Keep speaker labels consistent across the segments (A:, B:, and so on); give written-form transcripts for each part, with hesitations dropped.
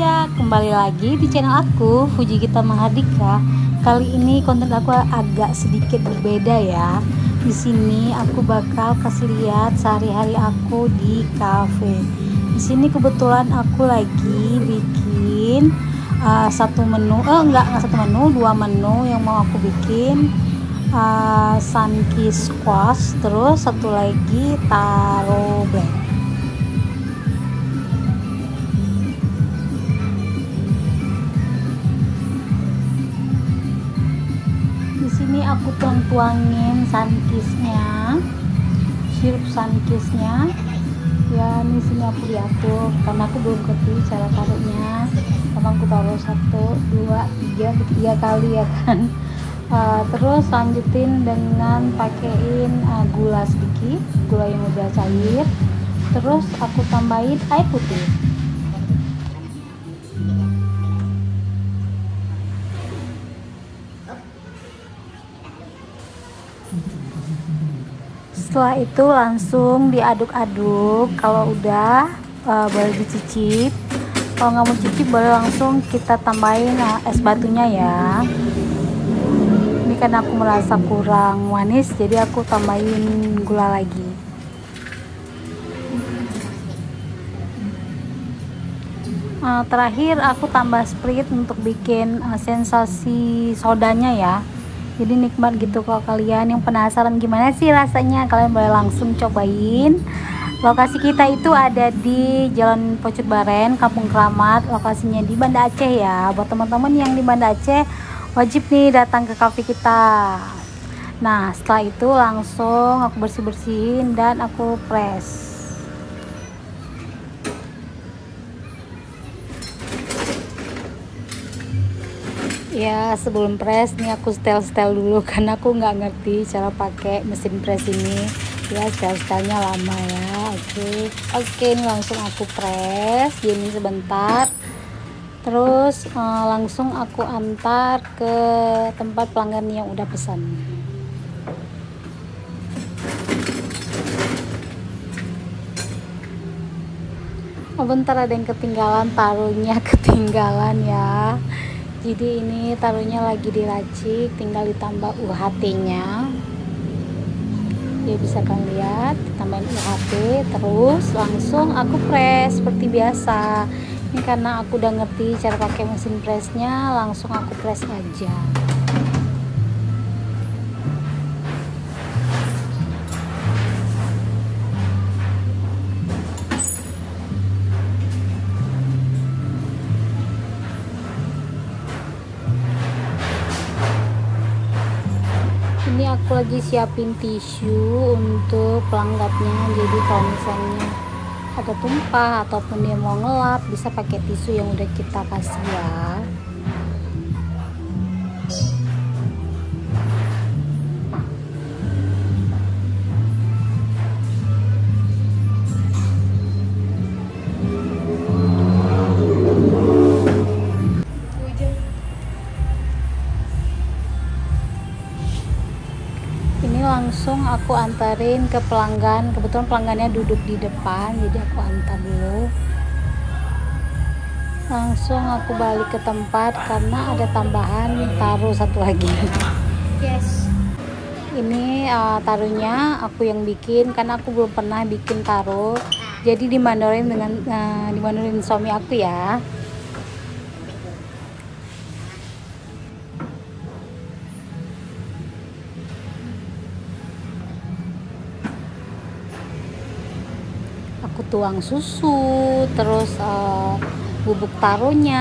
A: semuanya, kembali lagi di channel aku, Fuji Gita Mahardika. Kali ini konten aku agak sedikit berbeda ya. Di sini aku bakal kasih lihat sehari-hari aku di cafe. Di sini kebetulan aku lagi bikin satu menu, enggak satu menu, dua menu yang mau aku bikin. Sunkist squash, terus satu lagi taro blend. Di sini aku tuangin sunkistnya, sirup sunkistnya. Ya, di sini aku diatur karena aku belum ngerti cara taruhnya. Karena aku taruh 1, 2, 3 kali ya kan. Terus lanjutin dengan pakein gula sedikit, gula yang udah cair. Terus aku tambahin air putih. Setelah itu langsung diaduk-aduk. Kalau udah boleh dicicip. Kalau nggak mau cicip boleh langsung kita tambahin es batunya ya. Ini karena aku merasa kurang manis, jadi aku tambahin gula lagi. Terakhir aku tambah Sprite untuk bikin sensasi sodanya ya. Jadi nikmat gitu. Kalau kalian yang penasaran gimana sih rasanya, kalian boleh langsung cobain. Lokasi kita itu ada di Jalan Pocut Baren, Kampung Keramat. Lokasinya di Banda Aceh ya. Buat teman-teman yang di Banda Aceh wajib nih datang ke cafe kita. Nah, setelah itu langsung aku bersih-bersihin dan aku press. Ya, sebelum press nih aku setel dulu karena aku nggak ngerti cara pakai mesin press ini. Ya, setelnya lama ya. Oke, ini langsung aku press gini sebentar. Terus langsung aku antar ke tempat pelanggan yang udah pesan. Oh, bentar, ada yang ketinggalan, taruhnya ketinggalan ya. Jadi ini taruhnya lagi diracik, tinggal ditambah UHT-nya. Ya, bisa kalian lihat, ditambahin UHT, terus langsung aku press seperti biasa. Ini karena aku udah ngerti cara pakai mesin pressnya, langsung aku press aja. Ini aku lagi siapin tisu untuk pelengkapnya. Jadi kalau misalnya ada tumpah ataupun dia mau ngelap, bisa pakai tisu yang udah kita kasih ya. Langsung aku antarin ke pelanggan. Kebetulan pelanggannya duduk di depan, jadi aku antar dulu. Langsung aku balik ke tempat karena ada tambahan taro satu lagi. Yes. Ini taruhnya aku yang bikin karena aku belum pernah bikin taro. Jadi dimandorin suami aku ya. Aku tuang susu, terus bubuk taronya,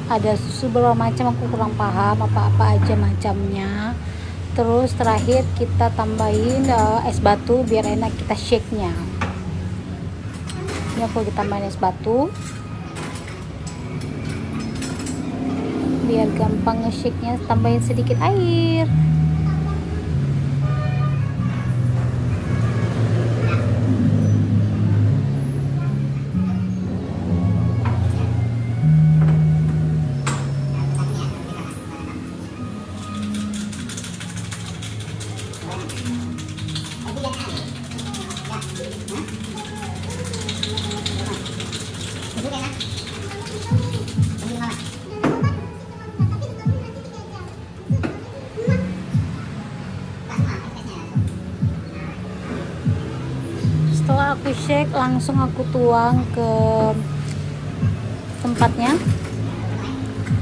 A: ada susu berapa macam, aku kurang paham apa aja macamnya. Terus terakhir kita tambahin es batu biar enak kita shake nya. Ini aku tambahin es batu biar gampang nge-shake nya. Tambahin sedikit air. aku shake, langsung aku tuang ke tempatnya,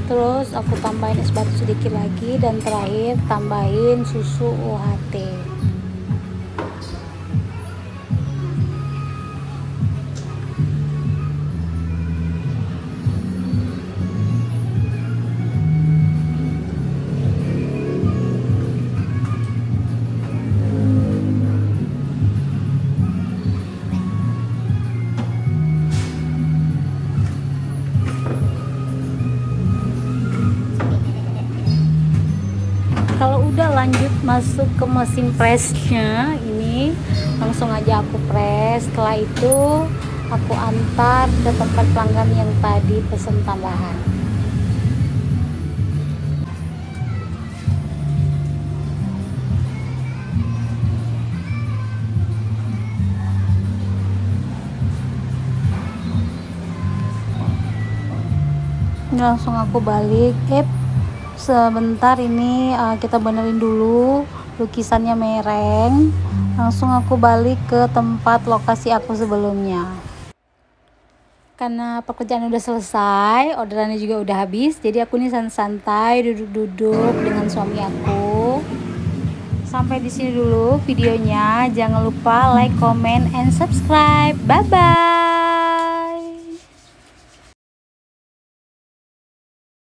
A: terus aku tambahin es batu sedikit lagi, dan terakhir tambahin susu UHT. Kalau udah lanjut masuk ke mesin pressnya, ini langsung aja aku press. Setelah itu aku antar ke tempat pelanggan yang tadi pesen tambahan. Ini langsung aku balik. Sebentar, ini kita benerin dulu lukisannya mereng. Langsung aku balik ke tempat lokasi aku sebelumnya. Karena pekerjaan udah selesai, orderannya juga udah habis, jadi aku nih santai duduk-duduk dengan suami aku. Sampai di sini dulu videonya. Jangan lupa like, comment, and subscribe. Bye bye.